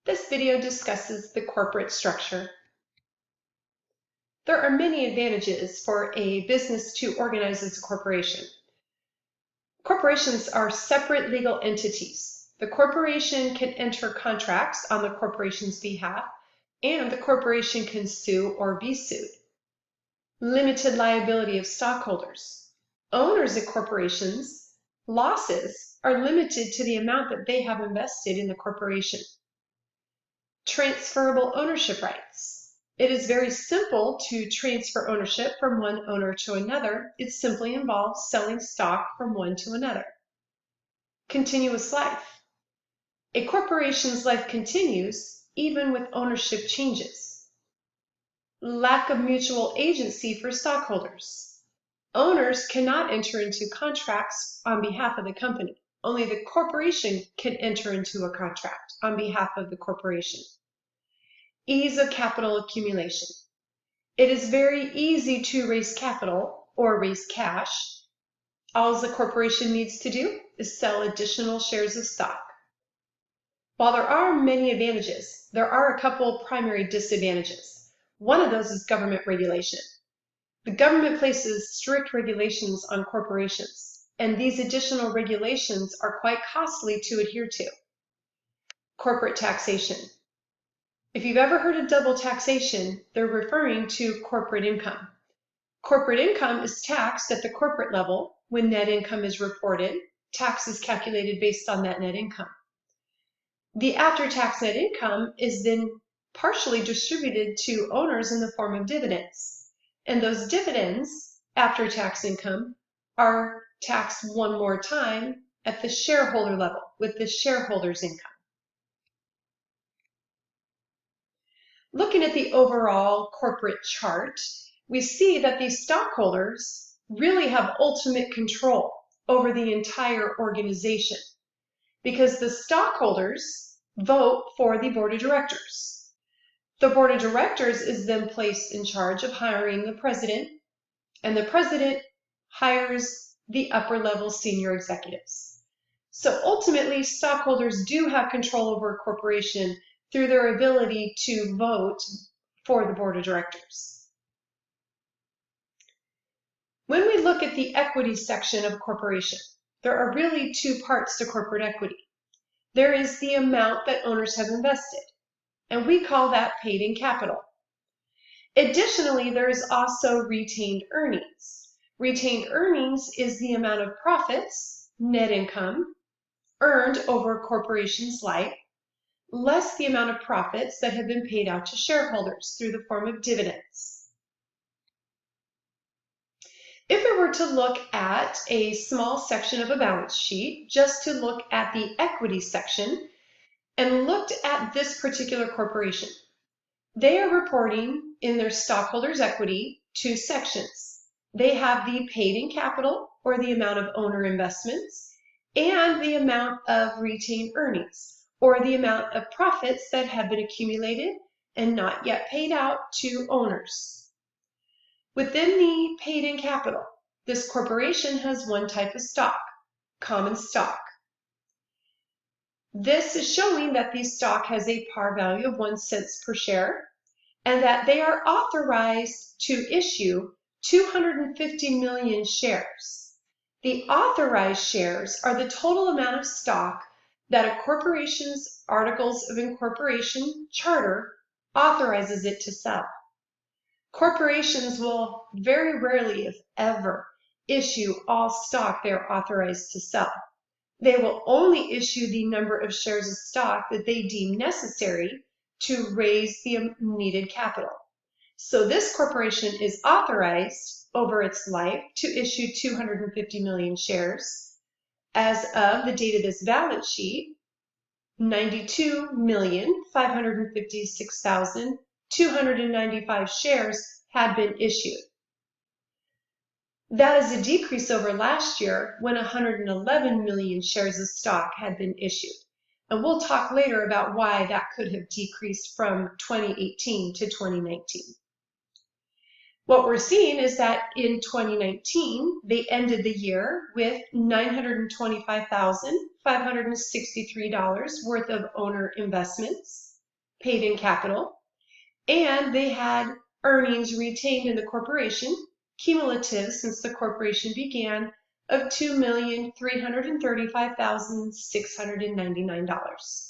This video discusses the corporate structure. There are many advantages for a business to organize as a corporation. Corporations are separate legal entities. The corporation can enter contracts on the corporation's behalf, and the corporation can sue or be sued. Limited liability of stockholders. Owners of corporations, losses are limited to the amount that they have invested in the corporation. Transferable ownership rights. It is very simple to transfer ownership from one owner to another. It simply involves selling stock from one to another. Continuous life. A corporation's life continues even with ownership changes. Lack of mutual agency for stockholders. Owners cannot enter into contracts on behalf of the company. Only the corporation can enter into a contract on behalf of the corporation. Ease of capital accumulation. It is very easy to raise capital or raise cash. All the corporation needs to do is sell additional shares of stock. While there are many advantages, there are a couple primary disadvantages. One of those is government regulation. The government places strict regulations on corporations, and these additional regulations are quite costly to adhere to. Corporate taxation. If you've ever heard of double taxation, they're referring to corporate income. Corporate income is taxed at the corporate level when net income is reported. Tax is calculated based on that net income. The after-tax net income is then partially distributed to owners in the form of dividends. And those dividends, after-tax income, are taxed one more time at the shareholder level with the shareholders' income. Looking at the overall corporate chart, we see that these stockholders really have ultimate control over the entire organization because the stockholders vote for the board of directors. The board of directors is then placed in charge of hiring the president, and the president hires the upper level senior executives. So ultimately, stockholders do have control over a corporation through their ability to vote for the board of directors. When we look at the equity section of a corporation, there are really two parts to corporate equity. There is the amount that owners have invested, and we call that paid-in capital. Additionally, there is also retained earnings. Retained earnings is the amount of profits, net income, earned over a corporation's life, less the amount of profits that have been paid out to shareholders through the form of dividends. If we were to look at a small section of a balance sheet, just to look at the equity section, and looked at this particular corporation, they are reporting in their stockholders' equity two sections. They have the paid-in capital, or the amount of owner investments, and the amount of retained earnings, or the amount of profits that have been accumulated and not yet paid out to owners. Within the paid-in capital, this corporation has one type of stock, common stock. This is showing that the stock has a par value of 1 cent per share and that they are authorized to issue 250 million shares. The authorized shares are the total amount of stock that a corporation's Articles of Incorporation charter authorizes it to sell. Corporations will very rarely, if ever, issue all stock they are authorized to sell. They will only issue the number of shares of stock that they deem necessary to raise the needed capital. So this corporation is authorized over its life to issue 250 million shares. As of the date of this balance sheet, 92,556,295 shares had been issued. That is a decrease over last year when 111 million shares of stock had been issued. And we'll talk later about why that could have decreased from 2018 to 2019. What we're seeing is that in 2019, they ended the year with $925,563 worth of owner investments. paid in capital, and they had earnings retained in the corporation, cumulative since the corporation began, of $2,335,699.